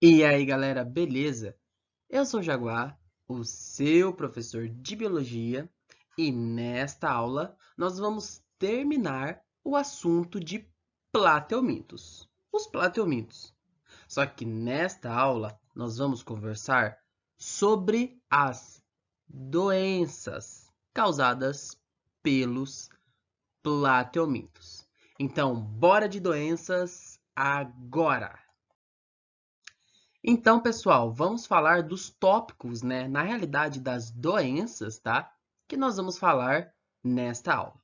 E aí, galera, beleza? Eu sou o Jaguar, o seu professor de biologia, e nesta aula nós vamos terminar o assunto de plateumintos. Os plateumintos. Só que nesta aula nós vamos conversar sobre as doenças causadas pelos plateumintos. Então, bora de doenças agora! Então, pessoal, vamos falar dos tópicos, né? Na realidade, das doenças, tá? Que nós vamos falar nesta aula.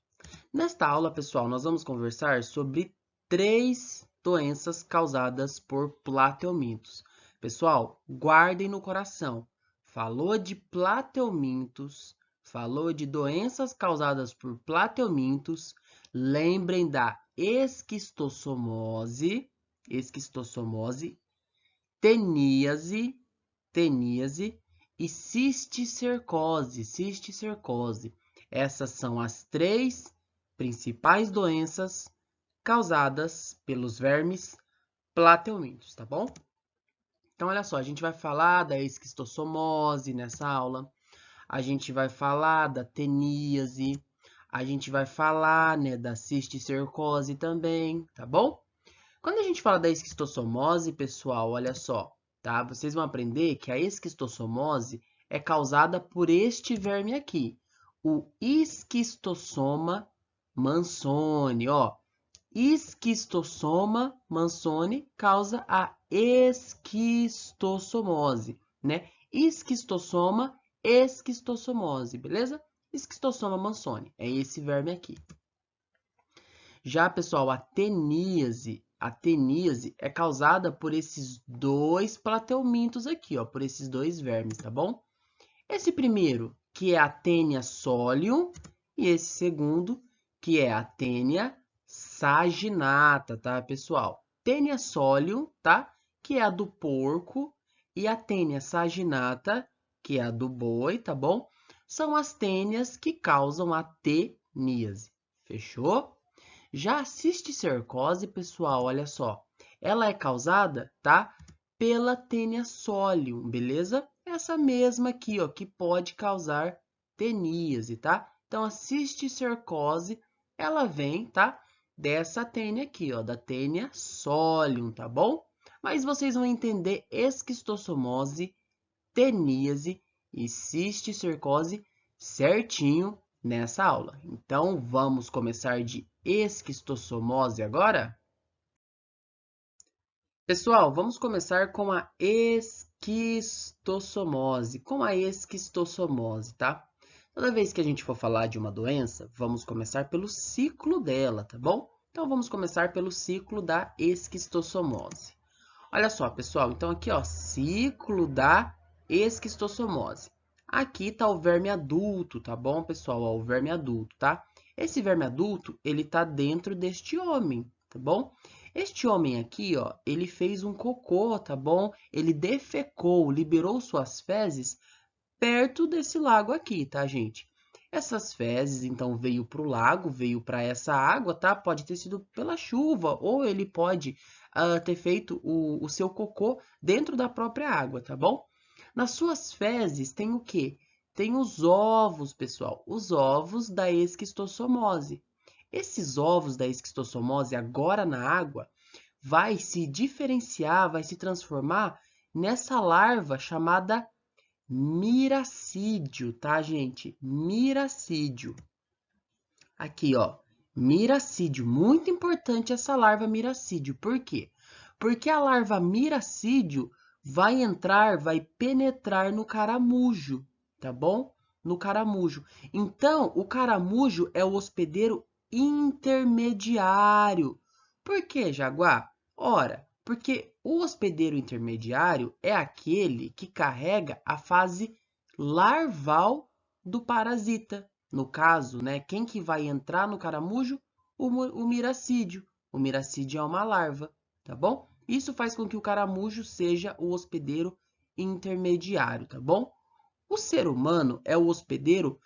Nesta aula, pessoal, nós vamos conversar sobre 3 doenças causadas por plateumintos. Pessoal, guardem no coração. Falou de plateumintos, falou de doenças causadas por plateumintos. Lembrem da esquistossomose, teníase e cisticercose. Essas são as 3 principais doenças causadas pelos vermes plateumintos, tá bom? Então, olha só, a gente vai falar da esquistossomose nessa aula, a gente vai falar da teníase, a gente vai falar, né, da cisticercose também, tá bom? Quando a gente fala da esquistossomose, pessoal, olha só, tá? Vocês vão aprender que a esquistossomose é causada por este verme aqui, o Esquistossoma mansoni, ó. Esquistossoma mansoni causa a esquistossomose, né? Esquistossomose, beleza? Esquistossoma mansoni, é esse verme aqui. Já, pessoal, a teníase é causada por esses 2 plateumintos aqui, ó, por esses 2 vermes, tá bom? Esse primeiro, que é a Taenia solium, e esse segundo, que é a Taenia saginata, tá, pessoal? Taenia solium, tá? Que é a do porco, e a Taenia saginata, que é a do boi, tá bom? São as tênias que causam a teníase. Fechou? Já a cisticercose, pessoal, olha só, ela é causada, tá? Pela Taenia solium, beleza? Essa mesma aqui, ó, que pode causar teníase, tá? Então, a cisticercose, ela vem, tá? Dessa tênia aqui, ó, da Taenia solium, tá bom? Mas vocês vão entender esquistossomose, teníase e cisticercose certinho nessa aula. Então, vamos começar de esquistossomose agora? Pessoal, vamos começar com a esquistossomose, tá? Toda vez que a gente for falar de uma doença, vamos começar pelo ciclo dela, tá bom? Então, vamos começar pelo ciclo da esquistossomose. Olha só, pessoal, então aqui, ó, ciclo da esquistossomose. Aqui tá o verme adulto, tá bom, pessoal? Ó, o verme adulto, tá? Esse verme adulto, ele tá dentro deste homem, tá bom? Este homem aqui, ó, ele fez um cocô, tá bom? Ele defecou, liberou suas fezes perto desse lago aqui, tá, gente? Essas fezes, então, veio para o lago, veio para essa água, tá? Pode ter sido pela chuva, ou ele pode ter feito o seu cocô dentro da própria água, tá bom? Nas suas fezes tem o quê? Tem os ovos, pessoal, os ovos da esquistossomose. Esses ovos da esquistossomose, agora na água, vai se diferenciar, vai se transformar nessa larva chamada miracídio, tá, gente? Miracídio. Aqui, ó. Miracídio. Muito importante essa larva miracídio. Por quê? Porque a larva miracídio vai entrar, vai penetrar no caramujo, tá bom? No caramujo. Então, o caramujo é o hospedeiro intermediário. Por que, Jaguar? Ora, porque o hospedeiro intermediário é aquele que carrega a fase larval do parasita. No caso, né, quem que vai entrar no caramujo? O miracídio. O miracídio é uma larva, tá bom? Isso faz com que o caramujo seja o hospedeiro intermediário, tá bom? O ser humano é o hospedeiro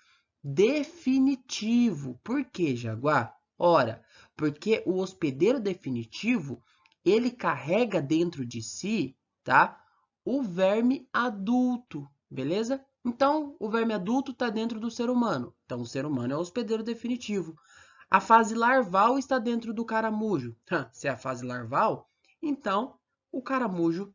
definitivo. Por quê, Jaguar? Ora, porque o hospedeiro definitivo, ele carrega dentro de si, tá? o verme adulto, beleza? Então, o verme adulto está dentro do ser humano. Então, o ser humano é o hospedeiro definitivo. A fase larval está dentro do caramujo. Se é a fase larval, então o caramujo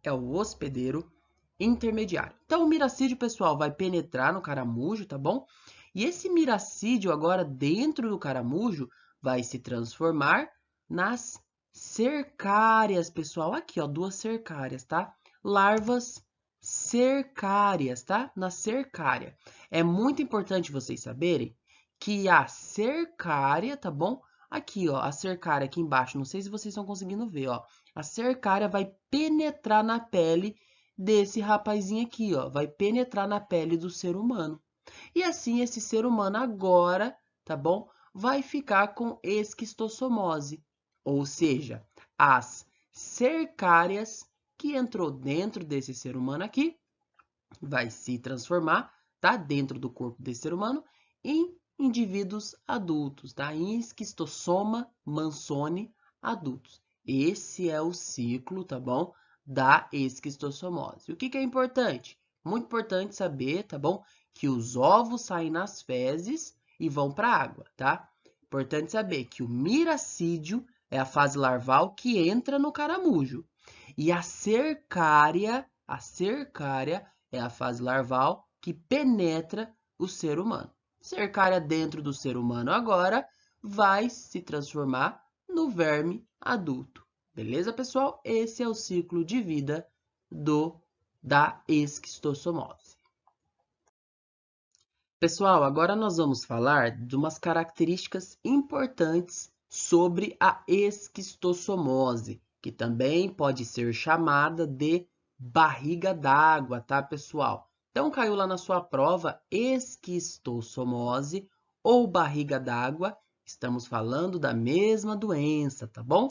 é o hospedeiro intermediário. Então, o miracídio, pessoal, vai penetrar no caramujo, tá bom? E esse miracídio, agora dentro do caramujo, vai se transformar nas cercárias, pessoal. Aqui, ó, duas cercárias, tá? Larvas cercárias, tá? Na cercária. É muito importante vocês saberem que a cercária, tá bom? Aqui, ó, a cercária aqui embaixo, não sei se vocês estão conseguindo ver, ó. A cercária vai penetrar na pele desse rapazinho aqui, ó. Vai penetrar na pele do ser humano. E assim, esse ser humano agora, tá bom? Vai ficar com esquistossomose. Ou seja, as cercárias que entrou dentro desse ser humano aqui vai se transformar, tá? Dentro do corpo desse ser humano em indivíduos adultos, tá? Em esquistossoma mansone adultos. Esse é o ciclo, tá bom? Da esquistossomose. O que é importante? Muito importante saber, tá bom? Que os ovos saem nas fezes e vão para a água, tá? Importante saber que o miracídio é a fase larval que entra no caramujo. E a cercária é a fase larval que penetra o ser humano. Cercária dentro do ser humano agora vai se transformar no verme adulto. Beleza, pessoal? Esse é o ciclo de vida da esquistossomose. Pessoal, agora nós vamos falar de umas características importantes sobre a esquistossomose, que também pode ser chamada de barriga d'água, tá, pessoal? Então, caiu lá na sua prova esquistossomose ou barriga d'água, estamos falando da mesma doença, tá bom?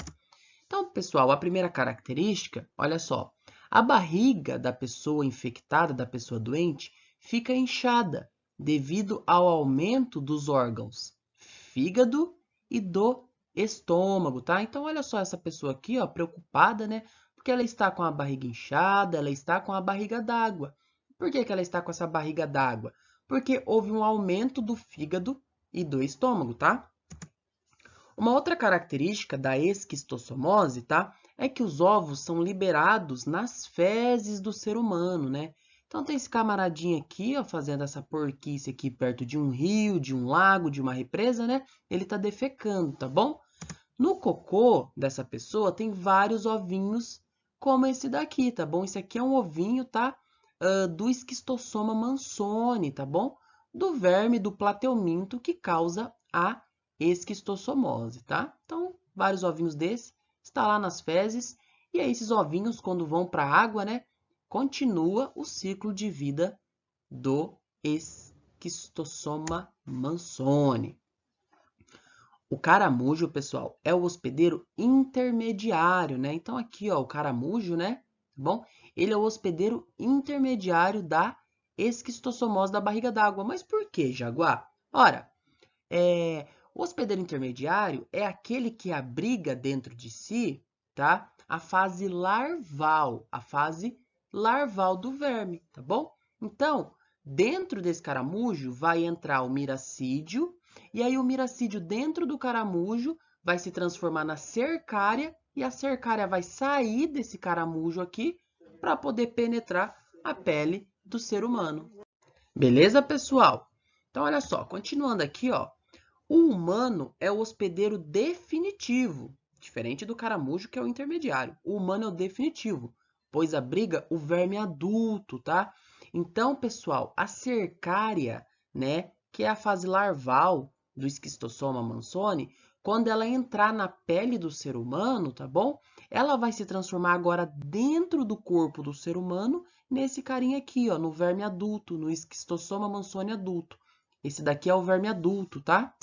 Então, pessoal, a primeira característica, olha só, a barriga da pessoa infectada, da pessoa doente, fica inchada devido ao aumento dos órgãos fígado e do estômago, tá? Então, olha só essa pessoa aqui, ó, preocupada, né? Porque ela está com a barriga inchada, ela está com a barriga d'água. Por que ela está com essa barriga d'água? Porque houve um aumento do fígado e do estômago, tá? Uma outra característica da esquistossomose, tá? É que os ovos são liberados nas fezes do ser humano, né? Então tem esse camaradinho aqui, ó, fazendo essa porquice aqui perto de um rio, de um lago, de uma represa, né? Ele tá defecando, tá bom? No cocô dessa pessoa tem vários ovinhos, como esse daqui, tá bom? Esse aqui é um ovinho, tá? Do esquistossoma mansone, tá bom? Do verme do plateuminto que causa a esquistossomose, tá? Então, vários ovinhos desse, está lá nas fezes, e aí esses ovinhos, quando vão para a água, né? Continua o ciclo de vida do esquistossoma mansone. O caramujo, pessoal, é o hospedeiro intermediário, né? Então, aqui, ó, o caramujo, né? Tá bom? Ele é o hospedeiro intermediário da esquistossomose da barriga d'água. Mas por que, Jaguar? Ora, o hospedeiro intermediário é aquele que abriga dentro de si, tá? A fase larval do verme, tá bom? Então, dentro desse caramujo vai entrar o miracídio, e aí o miracídio dentro do caramujo vai se transformar na cercária, e a cercária vai sair desse caramujo aqui para poder penetrar a pele do ser humano. Beleza, pessoal? Então, olha só, continuando aqui, ó. O humano é o hospedeiro definitivo, diferente do caramujo, que é o intermediário. O humano é o definitivo, pois abriga o verme adulto, tá? Então, pessoal, a cercária, né, que é a fase larval do esquistossoma mansone, quando ela entrar na pele do ser humano, tá bom? Ela vai se transformar agora dentro do corpo do ser humano, nesse carinha aqui, ó, no verme adulto, no esquistossoma mansone adulto. Esse daqui é o verme adulto, tá?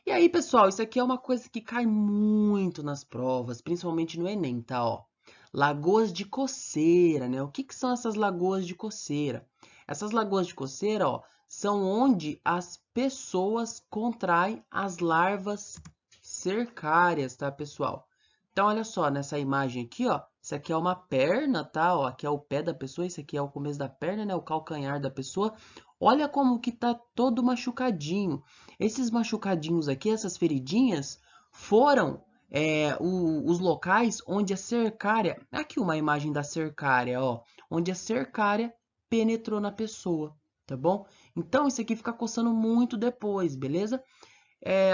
E aí, pessoal, isso aqui é uma coisa que cai muito nas provas, principalmente no Enem, tá? Ó, lagoas de coceira, né? O que são essas lagoas de coceira? Essas lagoas de coceira, ó, são onde as pessoas contraem as larvas cercárias, tá, pessoal? Então, olha só, nessa imagem aqui, ó, Isso aqui é uma perna, tá? Ó, aqui é o pé da pessoa, isso aqui é o começo da perna, né? O calcanhar da pessoa. Olha como que tá todo machucadinho. Esses machucadinhos aqui, essas feridinhas, foram os locais onde a cercária... Aqui uma imagem da cercária, ó. Onde a cercária penetrou na pessoa, tá bom? Então, isso aqui fica coçando muito depois, beleza?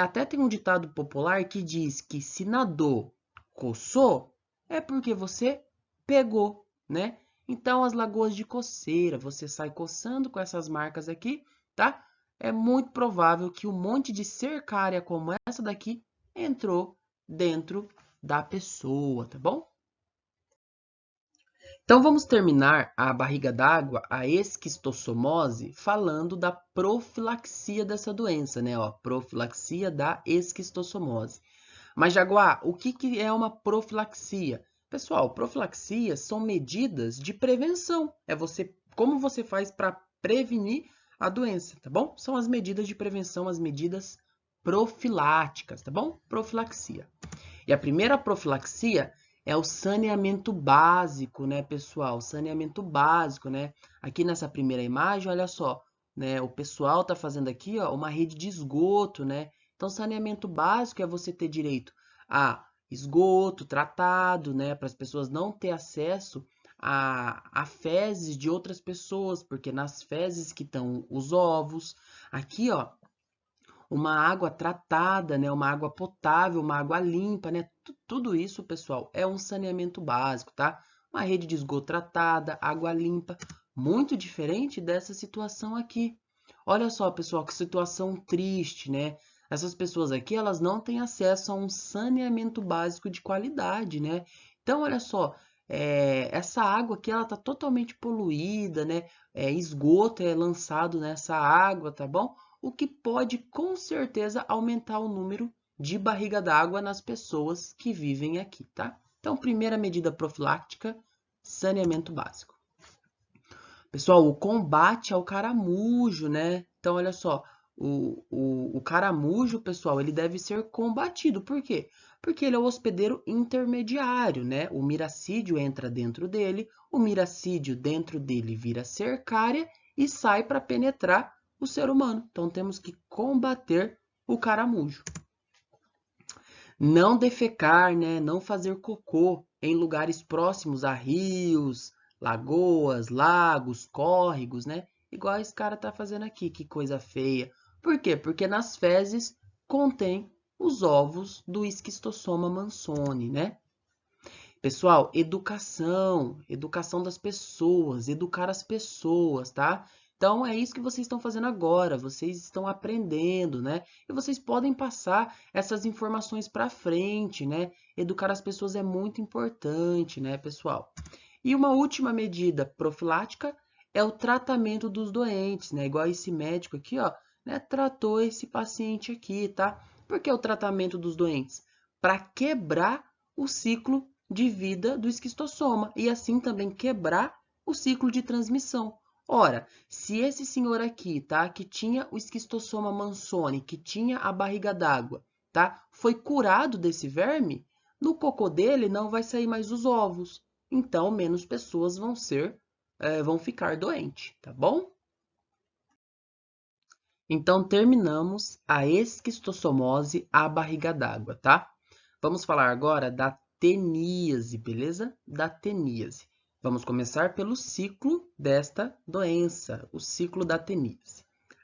Até tem um ditado popular que diz que se nadou, coçou, é porque você pegou, né? Então, as lagoas de coceira, você sai coçando com essas marcas aqui, tá? É muito provável que um monte de cercária como essa daqui entrou dentro da pessoa, tá bom? Então, vamos terminar a barriga d'água, a esquistossomose, falando da profilaxia dessa doença, né? Ó, profilaxia da esquistossomose. Mas, Jaguar, o que é uma profilaxia? Pessoal, profilaxias são medidas de prevenção. Como você faz para prevenir a doença, tá bom? São as medidas de prevenção, as medidas profiláticas, tá bom? Profilaxia. E a primeira profilaxia é o saneamento básico, né, pessoal? Saneamento básico, né? Aqui nessa primeira imagem, olha só, né? O pessoal tá fazendo aqui, ó, uma rede de esgoto, né? Então, saneamento básico é você ter direito a esgoto tratado, né? Para as pessoas não ter acesso a fezes de outras pessoas, porque nas fezes que estão os ovos. Aqui, ó, uma água tratada, né? Uma água potável, uma água limpa, né? Tudo isso, pessoal, é um saneamento básico, tá? Uma rede de esgoto tratada, água limpa, muito diferente dessa situação aqui. Olha só, pessoal, que situação triste, né? Essas pessoas aqui, elas não têm acesso a um saneamento básico de qualidade, né? Então, olha só, essa água aqui, ela tá totalmente poluída, né? Esgoto é lançado nessa água, tá bom? O que pode com certeza aumentar o número de barriga d'água nas pessoas que vivem aqui, tá? Então, primeira medida profilática, saneamento básico. Pessoal, o combate ao caramujo, né? Então, olha só, o caramujo, pessoal, ele deve ser combatido. Por quê? Porque ele é o hospedeiro intermediário, né? O miracídio entra dentro dele, o miracídio dentro dele vira cercária e sai para penetrar o ser humano. Então, temos que combater o caramujo. Não defecar, né? Não fazer cocô em lugares próximos a rios, lagoas, lagos, córregos, né? Igual esse cara tá fazendo aqui, que coisa feia. Por quê? Porque nas fezes contém os ovos do Esquistossoma mansoni, né? Pessoal, educação das pessoas, educar as pessoas, tá? Então é isso que vocês estão fazendo agora, vocês estão aprendendo, né? E vocês podem passar essas informações para frente, né? Educar as pessoas é muito importante, né, pessoal? E uma última medida profilática é o tratamento dos doentes, né? Igual esse médico aqui, ó, né, tratou esse paciente aqui, tá? Por que o tratamento dos doentes? Para quebrar o ciclo de vida do esquistossoma e assim também quebrar o ciclo de transmissão. Ora, se esse senhor aqui, tá, que tinha o esquistossoma mansoni, que tinha a barriga d'água, tá, foi curado desse verme, no cocô dele não vai sair mais os ovos. Então, menos pessoas vão ficar doentes, tá bom? Então, terminamos a esquistossomose à barriga d'água, tá? Vamos falar agora da teníase, beleza? Da teníase. Vamos começar pelo ciclo desta doença, o ciclo da teníase.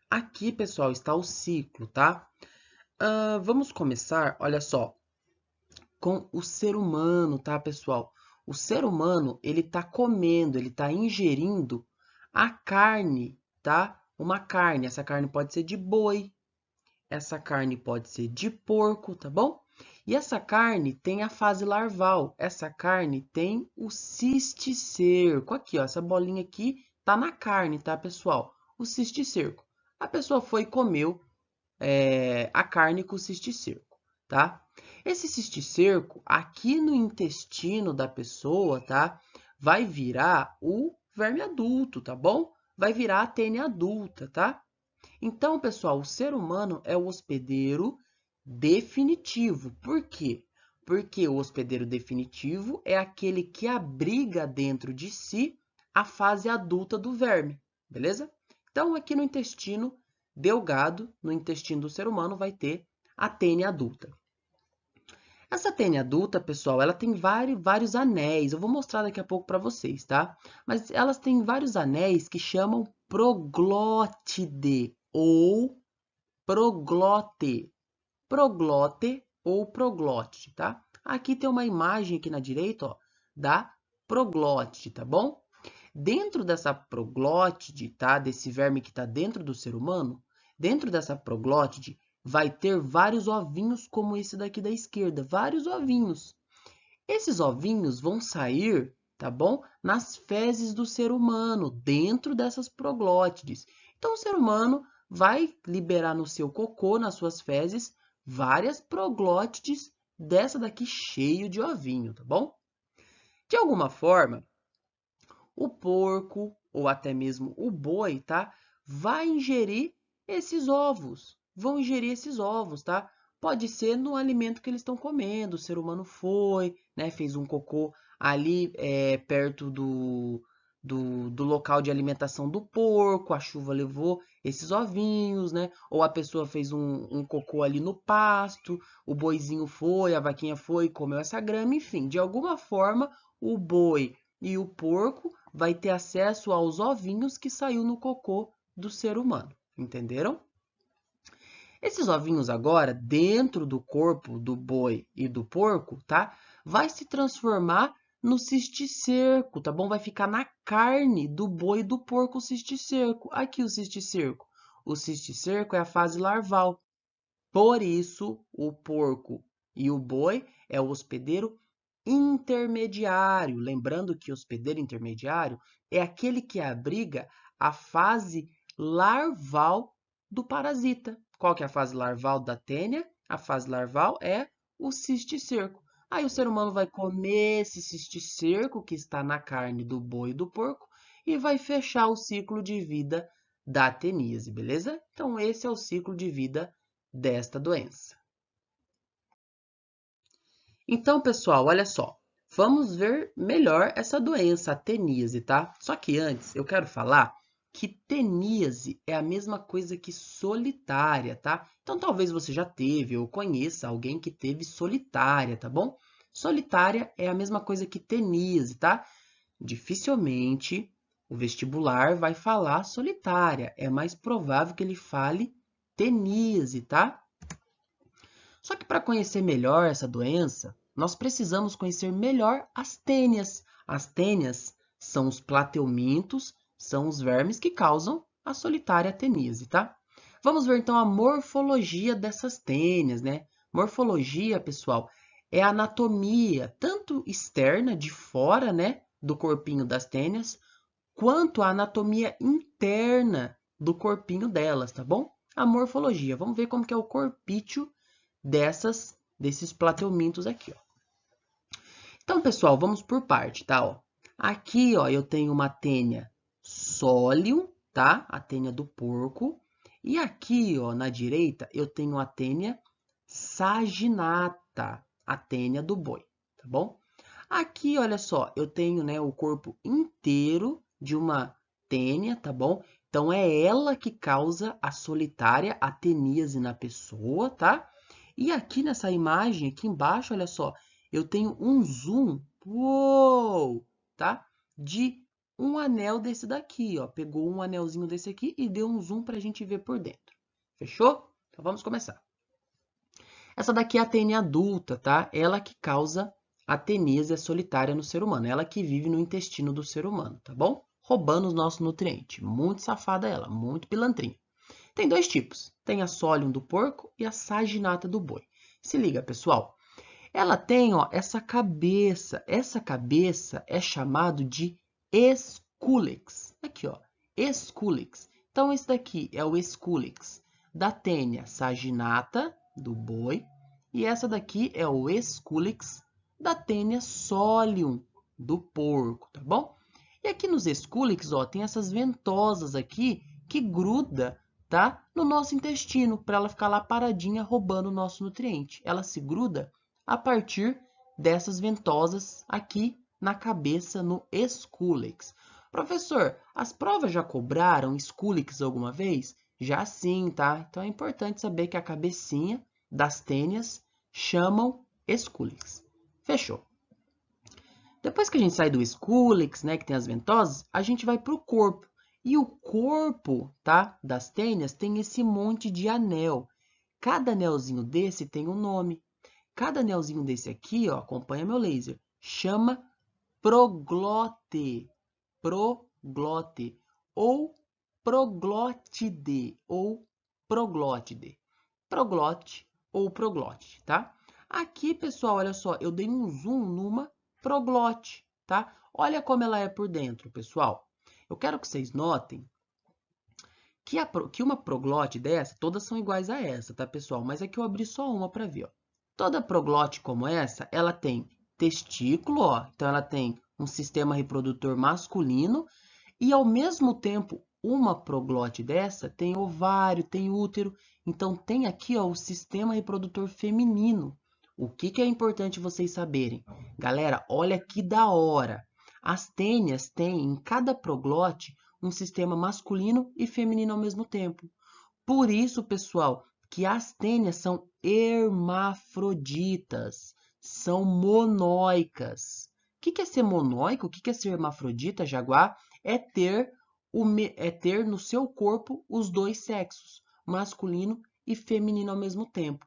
Aqui, pessoal, está o ciclo, tá? Vamos começar, olha só, com o ser humano, tá, pessoal? O ser humano, ele tá comendo, ele tá ingerindo a carne, tá? Uma carne, essa carne pode ser de boi, essa carne pode ser de porco, tá bom? E essa carne tem a fase larval. Essa carne tem o cisticerco. Aqui, ó, essa bolinha aqui tá na carne, tá, pessoal? O cisticerco. A pessoa foi e comeu a carne com cisticerco, tá? Esse cisticerco, aqui no intestino da pessoa, tá? Vai virar o verme adulto, tá bom? Vai virar a tênia adulta, tá? Então, pessoal, o ser humano é o hospedeiro definitivo. Por quê? Porque o hospedeiro definitivo é aquele que abriga dentro de si a fase adulta do verme, beleza? Então, aqui no intestino delgado, no intestino do ser humano, vai ter a tênia adulta. Essa tênia adulta, pessoal, ela tem vários anéis. Eu vou mostrar daqui a pouco para vocês, tá? Mas elas têm vários anéis que chamam proglótide ou proglote. Proglote ou proglótide, tá? Aqui tem uma imagem aqui na direita, ó, da proglótide, tá bom? Dentro dessa proglótide, tá? Desse verme que está dentro do ser humano, dentro dessa proglótide vai ter vários ovinhos como esse daqui da esquerda, vários ovinhos. Esses ovinhos vão sair, tá bom? Nas fezes do ser humano, dentro dessas proglótides. Então, o ser humano vai liberar no seu cocô, nas suas fezes, várias proglótides dessa daqui cheio de ovinho, tá bom? De alguma forma, o porco ou até mesmo o boi, tá? Vai ingerir esses ovos. Vão ingerir esses ovos, tá? Pode ser no alimento que eles estão comendo. O ser humano foi, né? Fez um cocô ali perto do local de alimentação do porco. A chuva levou esses ovinhos, né? Ou a pessoa fez um cocô ali no pasto. O boizinho foi, a vaquinha foi, comeu essa grama. Enfim, de alguma forma, o boi e o porco vai ter acesso aos ovinhos que saiu no cocô do ser humano. Entenderam? Esses ovinhos agora, dentro do corpo do boi e do porco, tá? Vai se transformar no cisticerco, tá bom? Vai ficar na carne do boi e do porco o cisticerco. Aqui o cisticerco. O cisticerco é a fase larval. Por isso, o porco e o boi é o hospedeiro intermediário. Lembrando que o hospedeiro intermediário é aquele que abriga a fase larval do parasita. Qual que é a fase larval da tênia? A fase larval é o cisticerco. Aí o ser humano vai comer esse cisticerco que está na carne do boi e do porco e vai fechar o ciclo de vida da teníase, beleza? Então esse é o ciclo de vida desta doença. Então, pessoal, olha só. Vamos ver melhor essa doença, a teníase, tá? Só que antes eu quero falar que teníase é a mesma coisa que solitária, tá? Então, talvez você já teve ou conheça alguém que teve solitária, tá bom? Solitária é a mesma coisa que teníase, tá? Dificilmente o vestibular vai falar solitária. É mais provável que ele fale teníase, tá? Só que para conhecer melhor essa doença, nós precisamos conhecer melhor as tênias. As tênias são os plateumintos, são os vermes que causam a solitária teníase, tá? Vamos ver então a morfologia dessas tênias, né? Morfologia, pessoal, é a anatomia tanto externa, de fora, né, do corpinho das tênias, quanto a anatomia interna do corpinho delas, tá bom? A morfologia. Vamos ver como que é o corpício desses plateumintos aqui, ó. Então, pessoal, vamos por parte, tá? Ó. Aqui, ó, eu tenho uma tênia solium, tá? A tênia do porco. E aqui, ó, na direita, eu tenho a tênia saginata, a tênia do boi, tá bom? Aqui, olha só, eu tenho, né, o corpo inteiro de uma tênia, tá bom? Então, é ela que causa a solitária, a teníase na pessoa, tá? E aqui nessa imagem, aqui embaixo, olha só, eu tenho um zoom, uou, tá? De um anel desse daqui, ó. Pegou um anelzinho desse aqui e deu um zoom para a gente ver por dentro. Fechou? Então vamos começar. Essa daqui é a tênia adulta, tá? Ela que causa a teníase solitária no ser humano. Ela que vive no intestino do ser humano, tá bom? Roubando os nossos nutrientes. Muito safada ela, muito pilantrinha. Tem dois tipos. Tem a solium do porco e a saginata do boi. Se liga, pessoal. Ela tem, ó, essa cabeça. Essa cabeça é chamado de escúlex. Aqui, ó, escúlex. Então, esse daqui é o escúlex da tênia saginata do boi. E essa daqui é o escúlex da tênia solium do porco, tá bom? E aqui nos escúlex, ó, tem essas ventosas aqui que gruda, tá, no nosso intestino, para ela ficar lá paradinha roubando o nosso nutriente. Ela se gruda a partir dessas ventosas aqui na cabeça no Sculex. Professor, as provas já cobraram Sculex alguma vez? Já sim, tá? Então é importante saber que a cabecinha das tênias chamam Sculex. Fechou. Depois que a gente sai do Sculex, né, que tem as ventosas, a gente vai para o corpo. E o corpo, tá, das tênias tem esse monte de anel. Cada anelzinho desse tem um nome. Cada anelzinho desse aqui, ó, acompanha meu laser, chama proglote. Proglote. Ou proglótide. Ou proglótide. Proglote ou proglote, tá? Aqui, pessoal, olha só, eu dei um zoom numa proglote, tá? Olha como ela é por dentro, pessoal. Eu quero que vocês notem que uma proglote dessa, todas são iguais a essa, tá, pessoal? Mas aqui eu abri só uma para ver, ó. Toda proglote como essa, ela tem testículo, ó. Então, ela tem um sistema reprodutor masculino e, ao mesmo tempo, uma proglote dessa tem ovário, tem útero. Então, tem aqui, ó, o sistema reprodutor feminino. O que é importante vocês saberem? Galera, olha que da hora. As tênias têm em cada proglote um sistema masculino e feminino ao mesmo tempo. Por isso, pessoal, que as tênias são hermafroditas, são monóicas. O que é ser monóico? O que é ser hermafrodita, Jaguar? É ter no seu corpo os dois sexos, masculino e feminino ao mesmo tempo.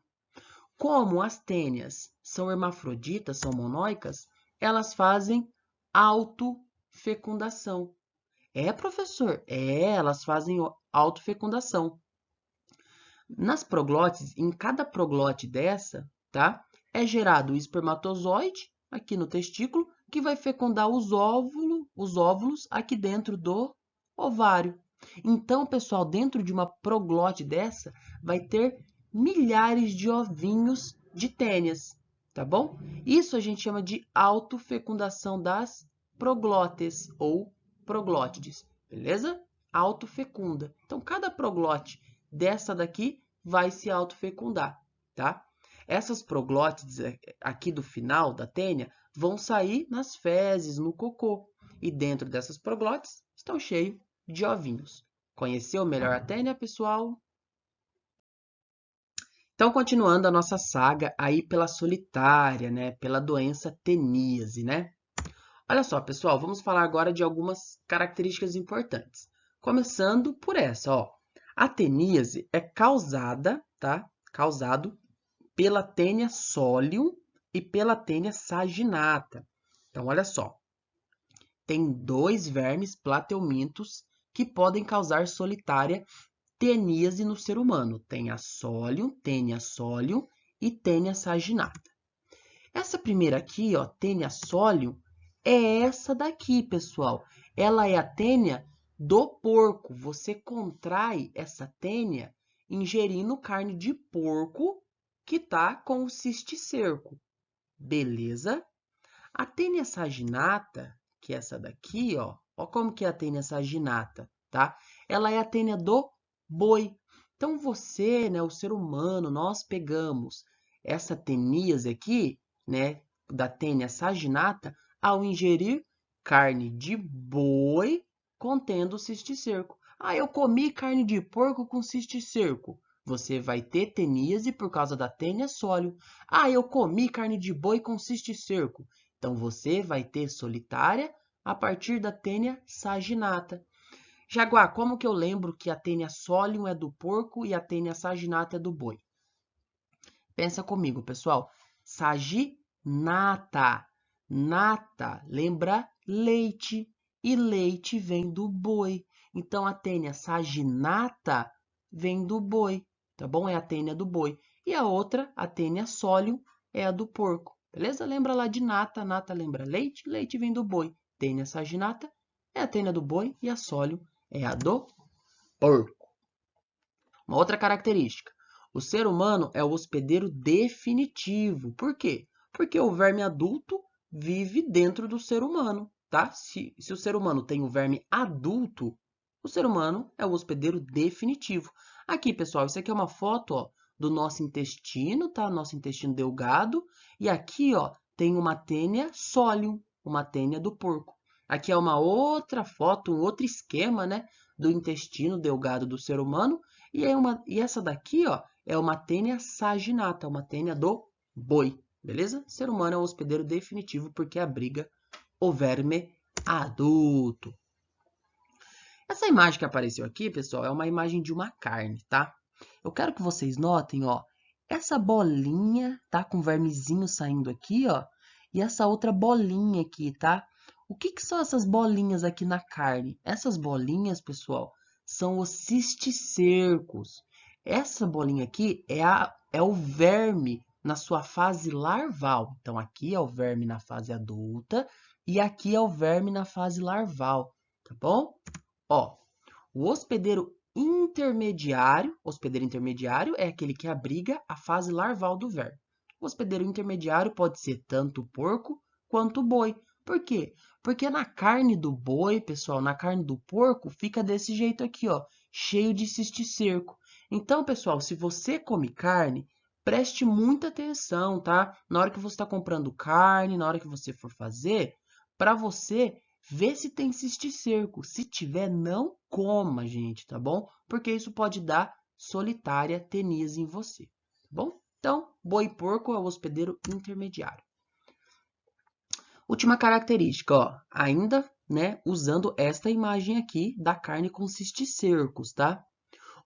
Como as tênias são hermafroditas, são monóicas, elas fazem autofecundação. É, professor? É, elas fazem autofecundação. Nas proglotes, em cada proglote dessa, tá? É gerado o espermatozoide aqui no testículo, que vai fecundar os óvulos aqui dentro do ovário. Então, pessoal, dentro de uma proglote dessa, vai ter milhares de ovinhos de tênias, tá bom? Isso a gente chama de autofecundação das proglotes ou proglótides, beleza? Autofecunda. Então, cada proglote dessa daqui vai se autofecundar, tá? Essas proglótides aqui do final da tênia vão sair nas fezes, no cocô. E dentro dessas proglótides estão cheios de ovinhos. Conheceu melhor a tênia, pessoal? Então, continuando a nossa saga aí pela solitária, né? Pela doença teníase, né? Olha só, pessoal, vamos falar agora de algumas características importantes. Começando por essa, ó. A teníase é causada, tá? Causado pela tênia solium e pela tênia saginata. Então, olha só. Tem dois vermes plateumintos que podem causar solitária teníase no ser humano. Tem a tênia solium e tênia saginata. Essa primeira aqui, ó, tênia solium, é essa daqui, pessoal. Ela é a tênia do porco. Você contrai essa tênia ingerindo carne de porco que tá com o cisticerco. Beleza? A tênia saginata, que é essa daqui, ó como que é a tênia saginata, tá? Ela é a tênia do boi. Então, você, né, o ser humano, nós pegamos essa teníase aqui, né, da tênia saginata, ao ingerir carne de boi contendo cisticerco. Ah, eu comi carne de porco com cisticerco. Você vai ter teníase por causa da tênia solium. Ah, eu comi carne de boi com cisticerco. Então, você vai ter solitária a partir da tênia saginata. Jaguar, como que eu lembro que a tênia solium é do porco e a tênia saginata é do boi? Pensa comigo, pessoal. Saginata. Nata lembra leite e leite vem do boi. Então, a tênia saginata vem do boi, tá bom? É a tênia do boi. E a outra, a tênia solium, é a do porco. Beleza? Lembra lá de nata. Nata lembra leite, leite vem do boi. Tênia saginata é a tênia do boi e a solium é a do porco. Uma outra característica. O ser humano é o hospedeiro definitivo. Por quê? Porque o verme adulto vive dentro do ser humano, tá? Se o ser humano tem o verme adulto, o ser humano é o hospedeiro definitivo. Aqui, pessoal, isso aqui é uma foto, ó, do nosso intestino, tá? Nosso intestino delgado. E aqui, ó, tem uma tênia solium, uma tênia do porco. Aqui é uma outra foto, um outro esquema, né, do intestino delgado do ser humano. E essa daqui, ó, é uma tênia saginata, uma tênia do boi, beleza? Ser humano é o hospedeiro definitivo porque abriga o verme adulto. Essa imagem que apareceu aqui, pessoal, é uma imagem de uma carne, tá? Eu quero que vocês notem, ó, essa bolinha, tá? Com vermezinho saindo aqui, ó, e essa outra bolinha aqui, tá? O que que são essas bolinhas aqui na carne? Essas bolinhas, pessoal, são os cisticercos. Essa bolinha aqui é o verme na sua fase larval. Então, aqui é o verme na fase adulta e aqui é o verme na fase larval, tá bom? Ó, o hospedeiro intermediário é aquele que abriga a fase larval do verme. O hospedeiro intermediário pode ser tanto o porco quanto o boi. Por quê? Porque na carne do boi, pessoal, na carne do porco, fica desse jeito aqui, ó, cheio de cisticerco. Então, pessoal, se você come carne, preste muita atenção, tá? Na hora que você está comprando carne, na hora que você for fazer, para você vê se tem cisticerco. Se tiver, não coma, gente, tá bom? Porque isso pode dar solitária teníase em você, tá bom? Então, boi e porco é o hospedeiro intermediário. Última característica, ó, ainda, né, usando esta imagem aqui da carne com cisticercos, tá?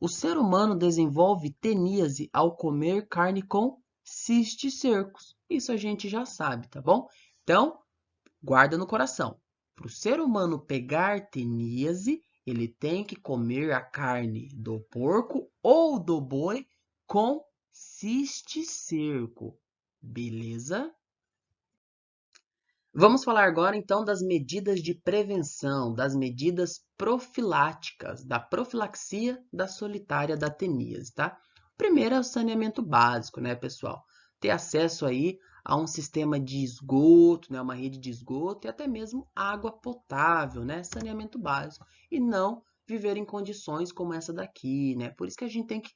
O ser humano desenvolve teníase ao comer carne com cisticercos. Isso a gente já sabe, tá bom? Então, guarda no coração. Para o ser humano pegar teníase, ele tem que comer a carne do porco ou do boi com cisticerco. Beleza? Vamos falar agora, então, das medidas de prevenção, das medidas profiláticas, da profilaxia da solitária da teníase, tá? Primeiro é o saneamento básico, né, pessoal? Ter acesso aí a um sistema de esgoto, né, uma rede de esgoto e até mesmo água potável, né, saneamento básico, e não viver em condições como essa daqui, né? Por isso que a gente tem que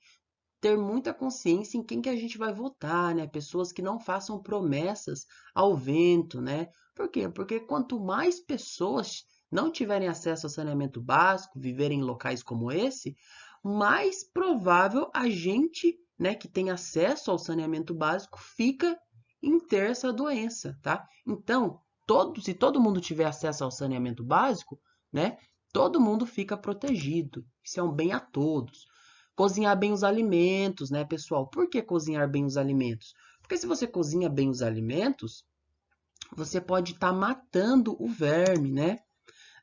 ter muita consciência em quem que a gente vai votar, né? Pessoas que não façam promessas ao vento, né? Por quê? Porque quanto mais pessoas não tiverem acesso ao saneamento básico, viverem em locais como esse, mais provável a gente, né, que tem acesso ao saneamento básico fica em ter essa doença, tá? Então, se todo mundo tiver acesso ao saneamento básico, né, todo mundo fica protegido. Isso é um bem a todos. Cozinhar bem os alimentos, né, pessoal? Por que cozinhar bem os alimentos? Porque se você cozinha bem os alimentos, você pode estar matando o verme, né?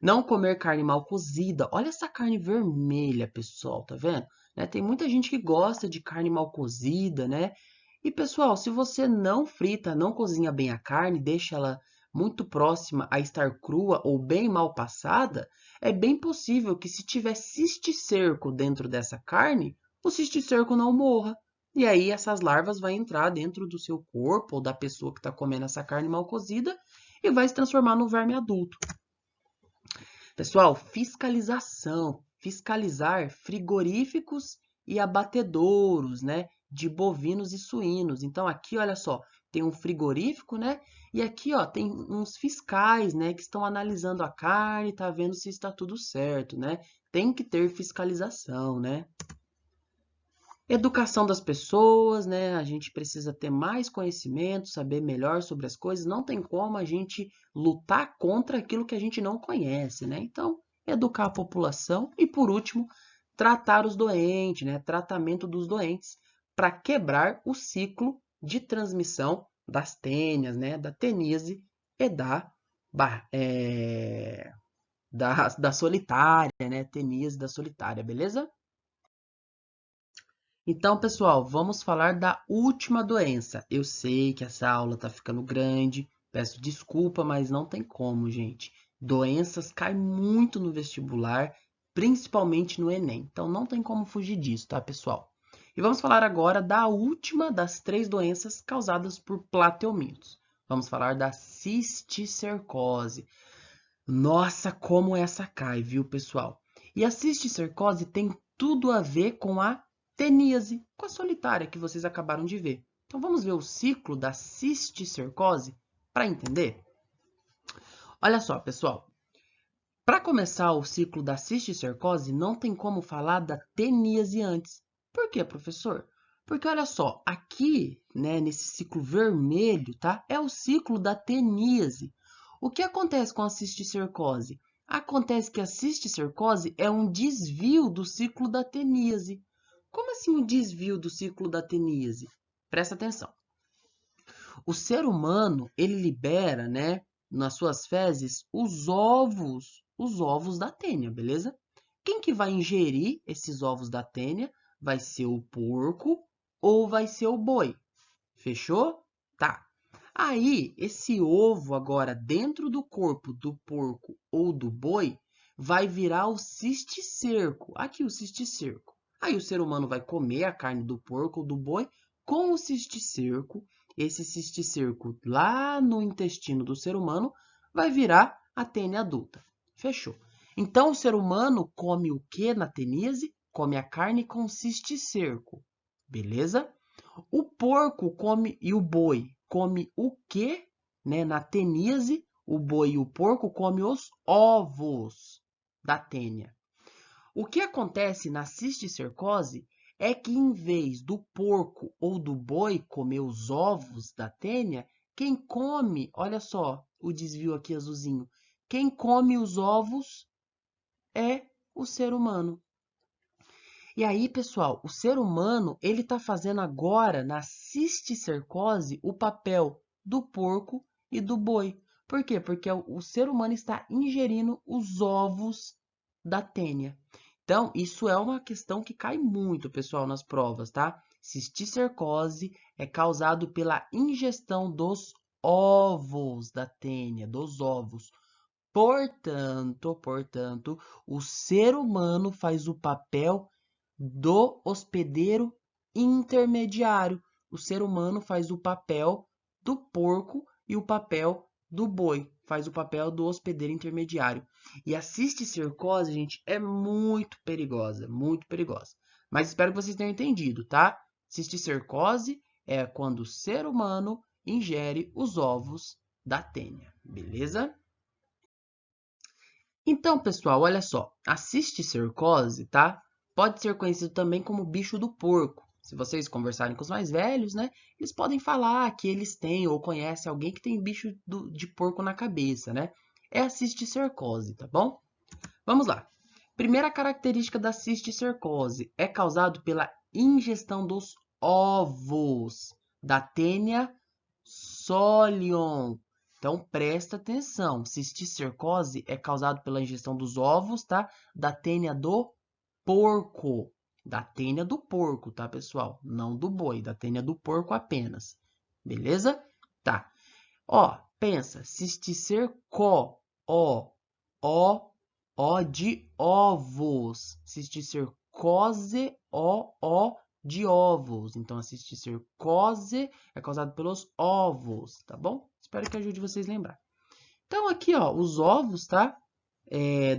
Não comer carne mal cozida. Olha essa carne vermelha, pessoal, tá vendo? Né? Tem muita gente que gosta de carne mal cozida, né? E, pessoal, se você não frita, não cozinha bem a carne, deixa ela muito próxima a estar crua ou bem mal passada, é bem possível que se tiver cisticerco dentro dessa carne, o cisticerco não morra. E aí essas larvas vão entrar dentro do seu corpo ou da pessoa que está comendo essa carne mal cozida e vai se transformar no verme adulto. Pessoal, fiscalização. Fiscalizar frigoríficos e abatedouros, né, de bovinos e suínos. Então aqui, olha só, tem um frigorífico, né? E aqui, ó, tem uns fiscais, né, que estão analisando a carne, tá vendo se está tudo certo, né? Tem que ter fiscalização, né? Educação das pessoas, né? A gente precisa ter mais conhecimento, saber melhor sobre as coisas. Não tem como a gente lutar contra aquilo que a gente não conhece, né? Então, educar a população e, por último, tratar os doentes, né? Tratamento dos doentes para quebrar o ciclo de transmissão das tênias, né? Da teníase e da solitária, né? Teníase da solitária, beleza? Então, pessoal, vamos falar da última doença. Eu sei que essa aula está ficando grande, peço desculpa, mas não tem como, gente. Doenças caem muito no vestibular, principalmente no Enem. Então, não tem como fugir disso, tá, pessoal? E vamos falar agora da última das 3 doenças causadas por plateumintos. Vamos falar da cisticercose. Nossa, como essa cai, viu, pessoal? E a cisticercose tem tudo a ver com a teníase, com a solitária que vocês acabaram de ver. Então, vamos ver o ciclo da cisticercose para entender? Olha só, pessoal. Para começar o ciclo da cisticercose, não tem como falar da teníase antes. Por quê, professor? Porque olha só, aqui, né, nesse ciclo vermelho, tá? É o ciclo da teníase. O que acontece com a cisticercose? Acontece que a cisticercose é um desvio do ciclo da teníase. Como assim um desvio do ciclo da teníase? Presta atenção. O ser humano, ele libera, né, nas suas fezes, os ovos da tênia, beleza? Quem que vai ingerir esses ovos da tênia? Vai ser o porco ou vai ser o boi? Fechou? Tá. Aí, esse ovo agora dentro do corpo do porco ou do boi vai virar o cisticerco. Aqui o cisticerco. Aí o ser humano vai comer a carne do porco ou do boi com o cisticerco. Esse cisticerco lá no intestino do ser humano vai virar a tênia adulta. Fechou. Então o ser humano come o que na teníase? Come a carne com cisticerco. Beleza? O porco come e o boi come o quê? Né? Na teníase, o boi e o porco comem os ovos da tênia. O que acontece na cisticercose é que em vez do porco ou do boi comer os ovos da tênia, quem come, olha só o desvio aqui azulzinho, quem come os ovos é o ser humano. E aí, pessoal, o ser humano, ele está fazendo agora, na cisticercose, o papel do porco e do boi. Por quê? Porque o ser humano está ingerindo os ovos da tênia. Então, isso é uma questão que cai muito, pessoal, nas provas, tá? Cisticercose é causado pela ingestão dos ovos da tênia, dos ovos. Portanto, o ser humano faz o papel do hospedeiro intermediário. O ser humano faz o papel do porco e o papel do boi. Faz o papel do hospedeiro intermediário. E a cisticercose, gente, é muito perigosa, muito perigosa. Mas espero que vocês tenham entendido, tá? Cisticercose é quando o ser humano ingere os ovos da tênia, beleza? Então, pessoal, olha só, a cisticercose, tá? Pode ser conhecido também como bicho do porco. Se vocês conversarem com os mais velhos, né, eles podem falar que eles têm ou conhecem alguém que tem bicho de porco na cabeça, né? É a cisticercose, tá bom? Vamos lá. Primeira característica da cisticercose é causado pela ingestão dos ovos da Taenia solium. Então, presta atenção. Cisticercose é causado pela ingestão dos ovos, tá? Da tênia do porco. Da tênia do porco, tá, pessoal? Não do boi, da tênia do porco apenas. Beleza? Tá. Ó, pensa. Cisticerco. O de ovos. Cisticercose, O de ovos. Então, a cisticercose é causado pelos ovos, tá bom? Espero que ajude vocês a lembrar. Então, aqui, ó, os ovos, tá?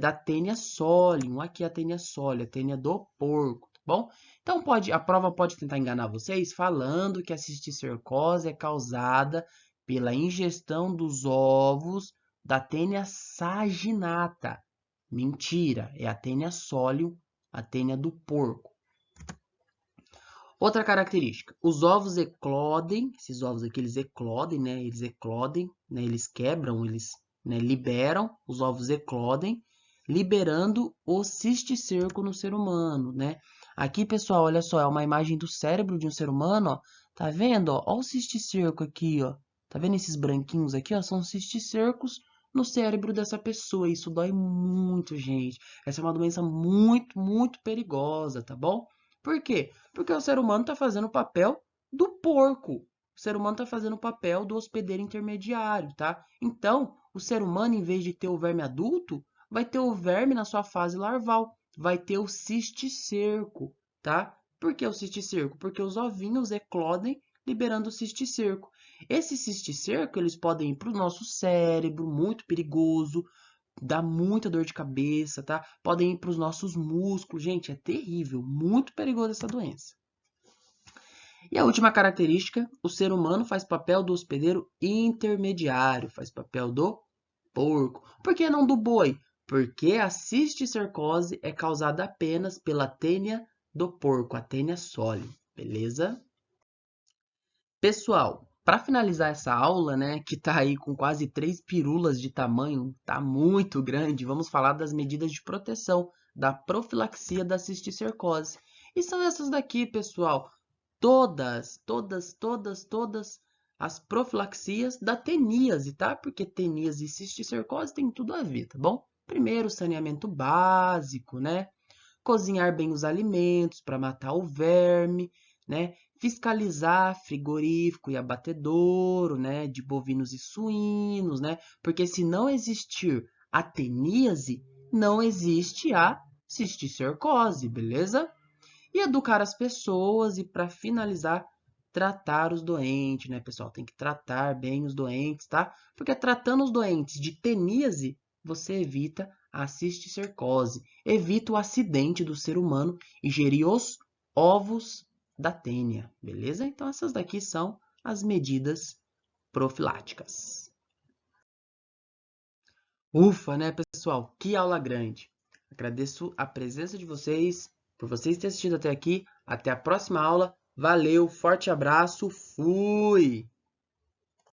Da Taenia solium. Aqui a Taenia solium, a tênia do porco, tá bom? Então, a prova pode tentar enganar vocês falando que a cisticercose é causada pela ingestão dos ovos da Taenia saginata. Mentira, é a Taenia solium, a tênia do porco. Outra característica, os ovos eclodem, esses ovos aqui eles eclodem, né? Eles eclodem, né? Eles quebram, eles, né, liberam, os ovos eclodem, liberando o cisticerco no ser humano, né? Aqui, pessoal, olha só, é uma imagem do cérebro de um ser humano, ó. Tá vendo, ó? Olha o cisticerco aqui, ó. Tá vendo esses branquinhos aqui, ó? São cisticercos no cérebro dessa pessoa. Isso dói muito, gente. Essa é uma doença muito, muito perigosa, tá bom? Por quê? Porque o ser humano está fazendo o papel do porco. O ser humano está fazendo o papel do hospedeiro intermediário, tá? Então, o ser humano, em vez de ter o verme adulto, vai ter o verme na sua fase larval. Vai ter o cisticerco, tá? Por que o cisticerco? Porque os ovinhos eclodem liberando o cisticerco. Esse cisticerco, eles podem ir para o nosso cérebro, muito perigoso. dá muita dor de cabeça, tá? Podem ir para os nossos músculos. Gente, é terrível, muito perigoso essa doença. E a última característica, o ser humano faz papel do hospedeiro intermediário, faz papel do porco. Por que não do boi? Porque a cisticercose é causada apenas pela tênia do porco, a tênia sólio, beleza? Pessoal, para finalizar essa aula, né, que tá aí com quase 3 pirulas de tamanho, tá muito grande, vamos falar das medidas de proteção da profilaxia da cisticercose. E são essas daqui, pessoal, todas as profilaxias da teníase, tá? Porque teníase e cisticercose tem tudo a ver, tá bom? Primeiro, saneamento básico, né? Cozinhar bem os alimentos para matar o verme, né? Fiscalizar frigorífico e abatedouro, né? De bovinos e suínos, né? Porque se não existir a teníase, não existe a cisticercose, beleza? E educar as pessoas e, para finalizar, tratar os doentes, né, pessoal? Tem que tratar bem os doentes, tá? Porque tratando os doentes de teníase, você evita a cisticercose, evita o acidente do ser humano e gerir os ovos da tênia, beleza? Então essas daqui são as medidas profiláticas. Ufa, né, pessoal? Que aula grande! Agradeço a presença de vocês, por vocês terem assistido até aqui. Até a próxima aula. Valeu, forte abraço, fui!